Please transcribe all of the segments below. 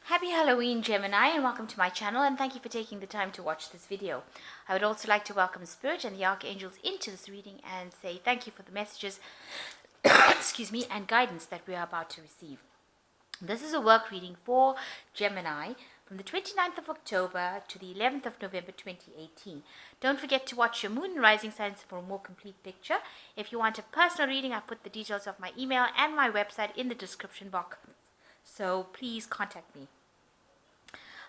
Happy Halloween, Gemini, and welcome to my channel, and thank you for taking the time to watch this video. I would also like to welcome Spirit and the Archangels into this reading and say thank you for the messages excuse me, and guidance that we are about to receive. This is a work reading for Gemini from the 29th of October to the 11th of November 2018. Don't forget to watch your moon and rising signs for a more complete picture. If you want a personal reading, I've put the details of my email and my website in the description box, so please contact me.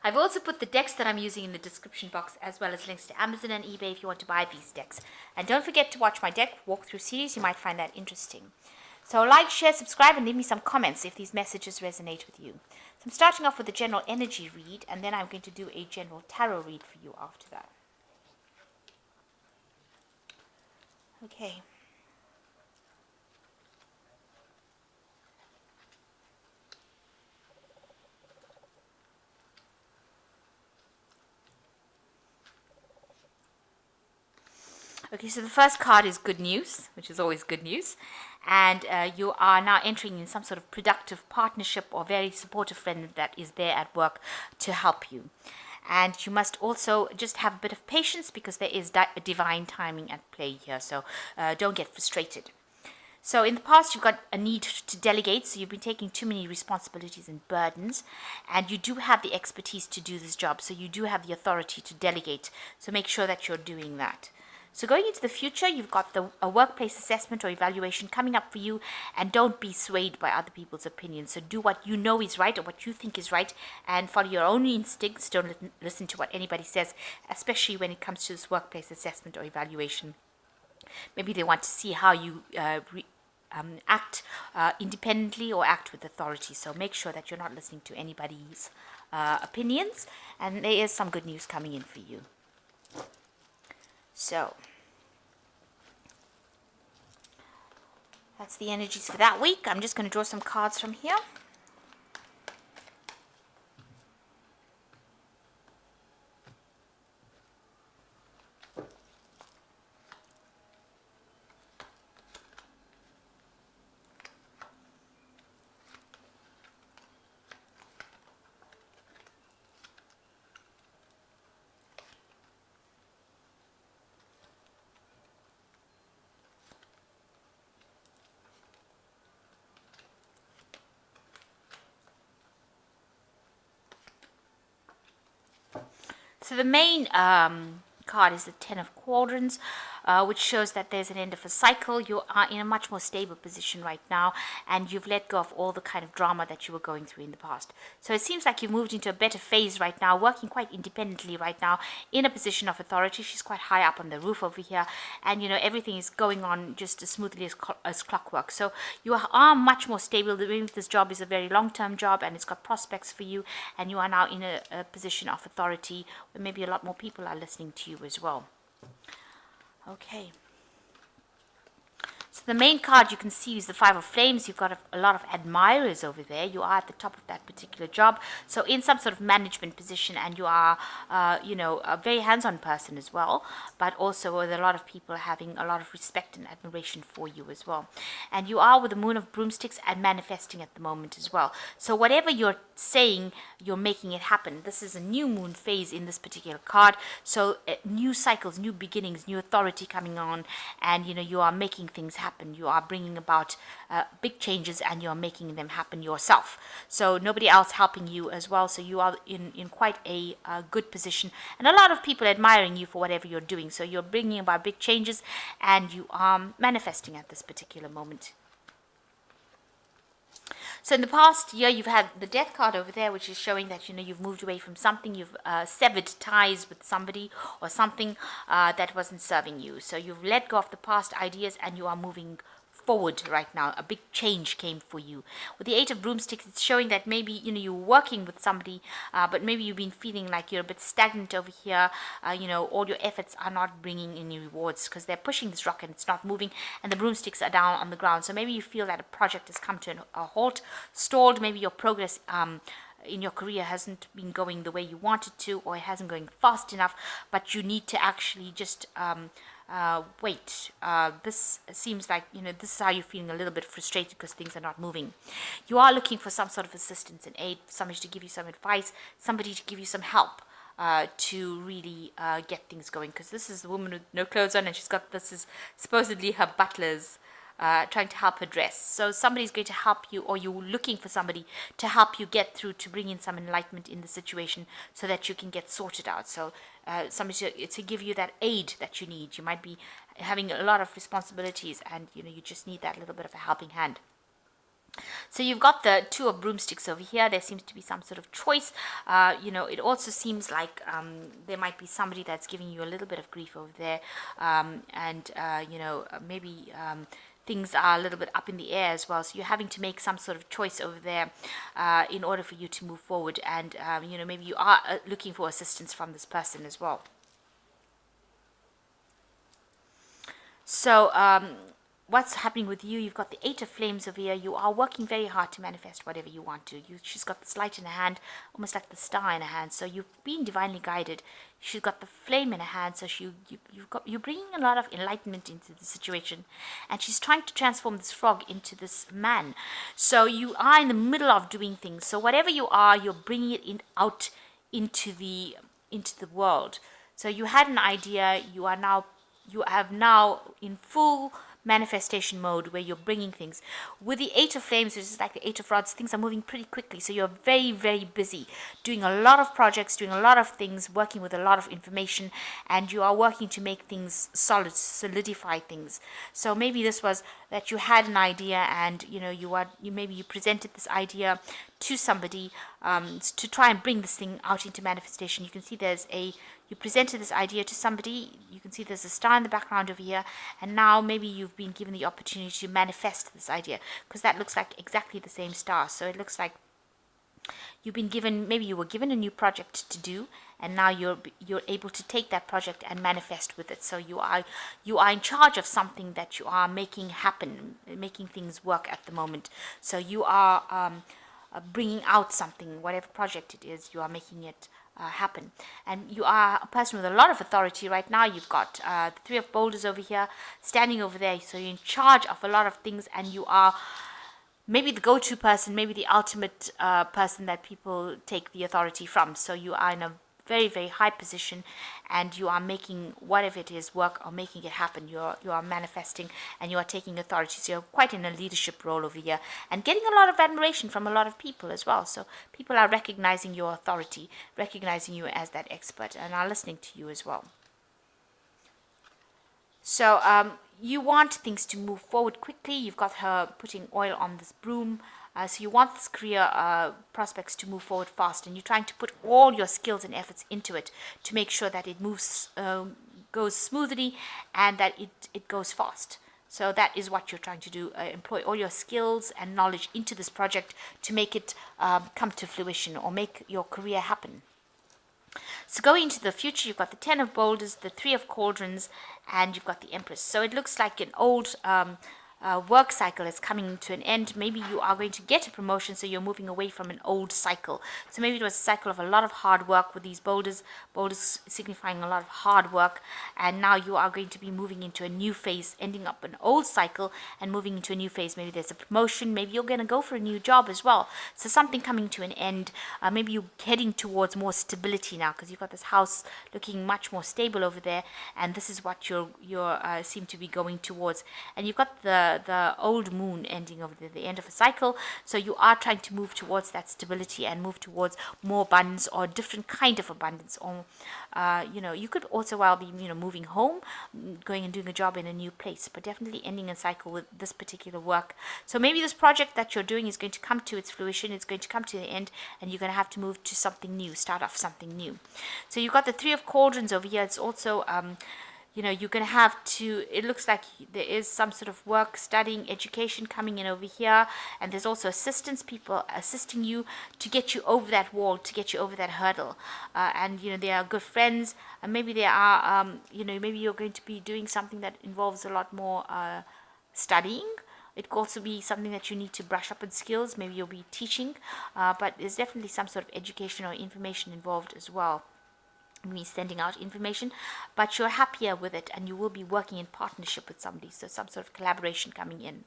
I've also put the decks that I'm using in the description box, as well as links to Amazon and eBay if you want to buy these decks. And don't forget to watch my deck walkthrough series. You might find that interesting. So like, share, subscribe, and leave me some comments if these messages resonate with you. So I'm starting off with a general energy read, and then I'm going to do a general tarot read for you after that. Okay. Okay, so the first card is good news, which is always good news. And you are now entering in some sort of productive partnership or very supportive friend that is there at work to help you. And you must also just have a bit of patience because there is divine timing at play here. So don't get frustrated. So in the past, you've got a need to delegate, so you've been taking too many responsibilities and burdens, and you do have the expertise to do this job, so you do have the authority to delegate, so make sure that you're doing that. So going into the future, you've got a workplace assessment or evaluation coming up for you, and don't be swayed by other people's opinions. So do what you know is right or what you think is right, and follow your own instincts. Don't listen to what anybody says, especially when it comes to this workplace assessment or evaluation. Maybe they want to see how you act independently or act with authority. So make sure that you're not listening to anybody's opinions, and there is some good news coming in for you. So that's the energies for that week. I'm just going to draw some cards from here. So the main card is the Ten of Quadrants, which shows that there's an end of a cycle. You are in a much more stable position right now, and you've let go of all the kind of drama that you were going through in the past. So it seems like you've moved into a better phase right now, working quite independently right now, in a position of authority. She's quite high up on the roof over here, and everything is going on just as smoothly as clockwork. So you are much more stable. This job is a very long-term job, and it's got prospects for you, and you are now in a position of authority where maybe a lot more people are listening to you as well. Okay. So the main card you can see is the Five of Flames. You've got a lot of admirers over there. You are at the top of that particular job. So in some sort of management position, and you are, a very hands-on person as well, but also with a lot of people having a lot of respect and admiration for you as well. And you are with the Moon of Broomsticks and manifesting at the moment as well. So whatever you're saying, you're making it happen. This is a new moon phase in this particular card. So new cycles, new beginnings, new authority coming on, and you are making things happen. You are bringing about big changes, and you are making them happen yourself. So nobody else helping you as well. So you are in quite a good position, and a lot of people admiring you for whatever you're doing. So you're bringing about big changes, and you are manifesting at this particular moment. So in the past year, you've had the Death card over there, which is showing that you've moved away from something. You've severed ties with somebody or something that wasn't serving you. So you've let go of the past ideas, and you are moving forward right now. A big change came for you. With the Eight of Broomsticks, it's showing that maybe you're working with somebody, but maybe you've been feeling like you're a bit stagnant over here. All your efforts are not bringing any rewards because they're pushing this rock and it's not moving, and the broomsticks are down on the ground. So maybe you feel that a project has come to a halt, stalled. Maybe your progress in your career hasn't been going the way you wanted to, or it hasn't going fast enough, but you need to actually just wait, this seems like, this is how you're feeling a little bit frustrated because things are not moving. You are looking for some sort of assistance and aid, somebody to give you some advice, somebody to give you some help to really get things going, because this is the woman with no clothes on, and she's got, this is supposedly her butler's trying to help her dress. So somebody's going to help you, or you're looking for somebody to help you get through, to bring in some enlightenment in the situation so that you can get sorted out. So somebody to give you that aid that you need. You might be having a lot of responsibilities, and you just need that little bit of a helping hand. So you've got the Two of Broomsticks over here. There seems to be some sort of choice. It also seems like there might be somebody that's giving you a little bit of grief over there. Maybe things are a little bit up in the air as well. So you're having to make some sort of choice over there in order for you to move forward. And, maybe you are looking for assistance from this person as well. So, what's happening with you? You've got the Eight of Flames over here. You are working very hard to manifest whatever you want to. She's got this light in her hand, almost like the star in her hand. So you've been divinely guided. She's got the flame in her hand. So you're bringing a lot of enlightenment into the situation, and she's trying to transform this frog into this man. So you are in the middle of doing things. So whatever you are, you're bringing it out into the world. So you had an idea. You have now in full manifestation mode, where you're bringing things. With the Eight of Flames, which is like the Eight of Rods, things are moving pretty quickly. So you're very, very busy doing a lot of projects, doing a lot of things, working with a lot of information, and you are working to make things solid, solidify things. So maybe this was that you had an idea, and you presented this idea to somebody to try and bring this thing out into manifestation. You can see you presented this idea to somebody. You can see there's a star in the background over here, and now maybe you've been given the opportunity to manifest this idea, because that looks like exactly the same star. So it looks like maybe you were given a new project to do, and now you're able to take that project and manifest with it. So you are in charge of something that you are making happen, making things work at the moment. So you are bringing out something, whatever project it is, you are making it happen. And you are a person with a lot of authority right now. You've got the Three of Boulders over here, standing over there. So you're in charge of a lot of things, and you are maybe the go-to person, maybe the ultimate person that people take the authority from. So you are in a very, very high position, and you are making whatever it is work, or making it happen. You are manifesting, and you are taking authority. So you're quite in a leadership role over here, and getting a lot of admiration from a lot of people as well. So people are recognizing your authority, recognizing you as that expert, and are listening to you as well. So you want things to move forward quickly. You've got her putting oil on this broom. So you want this career prospects to move forward fast, and you're trying to put all your skills and efforts into it to make sure that it goes smoothly, and that it goes fast. So that is what you're trying to do. Employ all your skills and knowledge into this project to make it come to fruition, or make your career happen. So going into the future, you've got the Ten of Boulders, the Three of Cauldrons, and you've got the Empress. So it looks like an old work cycle is coming to an end. Maybe you are going to get a promotion, so you're moving away from an old cycle. So maybe it was a cycle of a lot of hard work with these boulders signifying a lot of hard work, and now you are going to be moving into a new phase, ending up an old cycle and moving into a new phase. Maybe there's a promotion, maybe you're going to go for a new job as well. So something coming to an end. Maybe you're heading towards more stability now, because you've got this house looking much more stable over there, and this is what you seem to be going towards. And you've got the old moon ending over the end of a cycle. So you are trying to move towards that stability and move towards more abundance, or different kind of abundance. Or you could also be moving home, going and doing a job in a new place, but definitely ending a cycle with this particular work. So maybe this project that you're doing is going to come to its fruition. It's going to come to the end, and you're going to have to move to something new, start off something new. So you've got the Three of Cauldrons over here. It's also you're going to have to, it looks like there is some sort of work, studying, education coming in over here. And there's also assistance, people assisting you to get you over that wall, to get you over that hurdle. And they are good friends. And maybe there are, maybe you're going to be doing something that involves a lot more studying. It could also be something that you need to brush up on skills. Maybe you'll be teaching. But there's definitely some sort of education or information involved as well. me sending out information, but you're happier with it, and you will be working in partnership with somebody, so some sort of collaboration coming in.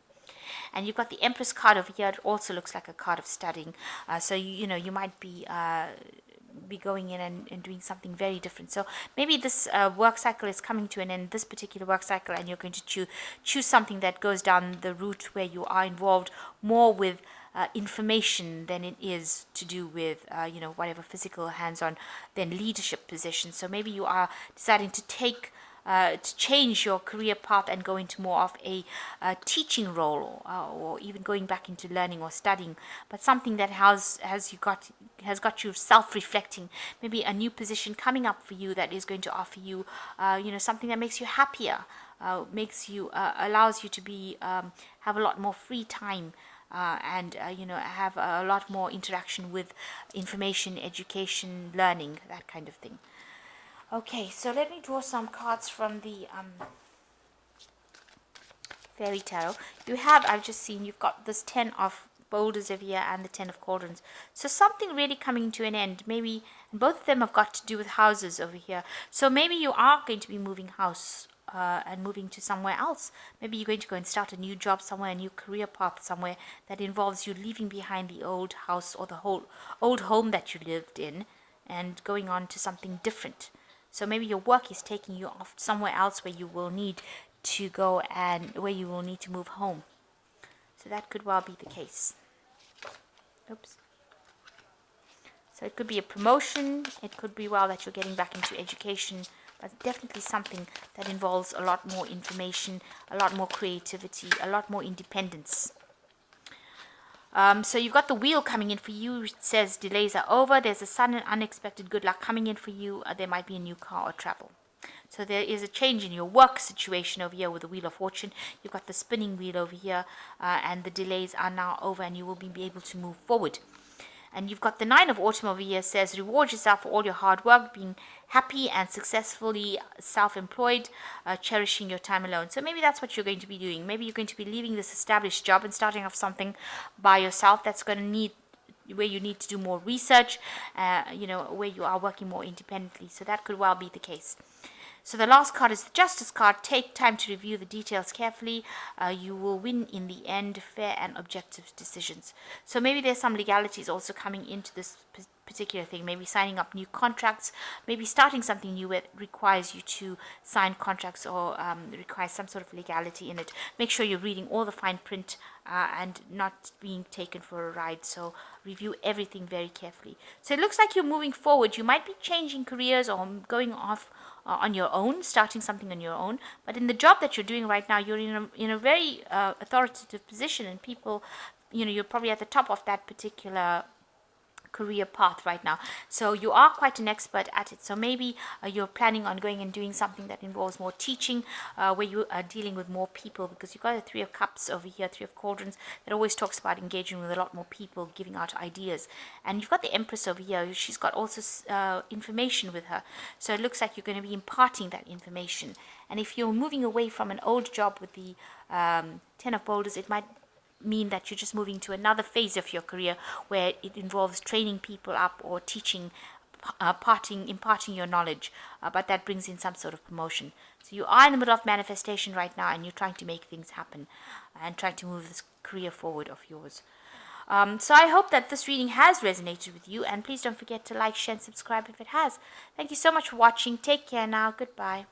And you've got the Empress card over here. It also looks like a card of studying, so you might be going in and doing something very different. So maybe this work cycle is coming to an end, this particular work cycle, and you're going to choose something that goes down the route where you are involved more with information than it is to do with whatever physical hands-on then leadership position. So maybe you are deciding to change your career path and go into more of a teaching role, or even going back into learning or studying, but something that has got you self-reflecting. Maybe a new position coming up for you that is going to offer you something that makes you happier, allows you to be have a lot more free time, and have a lot more interaction with information, education, learning, that kind of thing. Okay, so let me draw some cards from the Fairy Tarot. I've just seen, you've got this 10 of boulders over here and the 10 of cauldrons. So something really coming to an end. Maybe, and both of them have got to do with houses over here. So maybe you are going to be moving house and moving to somewhere else. Maybe you're going to go and start a new job somewhere, a new career path somewhere that involves you leaving behind the old house or the whole old home that you lived in and going on to something different. So maybe your work is taking you off somewhere else where you will need to go and where you will need to move home. So that could well be the case. Oops. So it could be a promotion. It could be that you're getting back into education, but definitely something that involves a lot more information, a lot more creativity, a lot more independence. So you've got the wheel coming in for you. It says delays are over. There's a sudden unexpected good luck coming in for you. There might be a new car or travel. So there is a change in your work situation over here with the Wheel of Fortune. You've got the spinning wheel over here, and the delays are now over, and you will be able to move forward. And you've got the Nine of Autumn over here. Says reward yourself for all your hard work, being happy and successfully self-employed, cherishing your time alone. So maybe that's what you're going to be doing. Maybe you're going to be leaving this established job and starting off something by yourself that's going to need, where you need to do more research, where you are working more independently. So that could well be the case. So the last card is the Justice card. Take time to review the details carefully. You will win in the end, fair and objective decisions. So maybe there's some legalities also coming into this particular thing. Maybe signing up new contracts, maybe starting something new that requires you to sign contracts or requires some sort of legality in it. Make sure you're reading all the fine print and not being taken for a ride. So review everything very carefully. So it looks like you're moving forward. You might be changing careers or going off on your own, starting something on your own. But in the job that you're doing right now, you're in a very authoritative position, and people, you're probably at the top of that particular career path right now. So you are quite an expert at it. So maybe you're planning on going and doing something that involves more teaching, where you are dealing with more people, because you've got the Three of Cups over here, Three of Cauldrons, that always talks about engaging with a lot more people, giving out ideas. And you've got the Empress over here. She's got also information with her. So it looks like you're going to be imparting that information. And if you're moving away from an old job with the Ten of Boulders, it might mean that you're just moving to another phase of your career where it involves training people up or teaching, imparting your knowledge, but that brings in some sort of promotion. So you are in the middle of manifestation right now, and you're trying to make things happen and trying to move this career forward of yours. So I hope that this reading has resonated with you, and please don't forget to like, share and subscribe if it has. Thank you so much for watching. Take care now. Goodbye.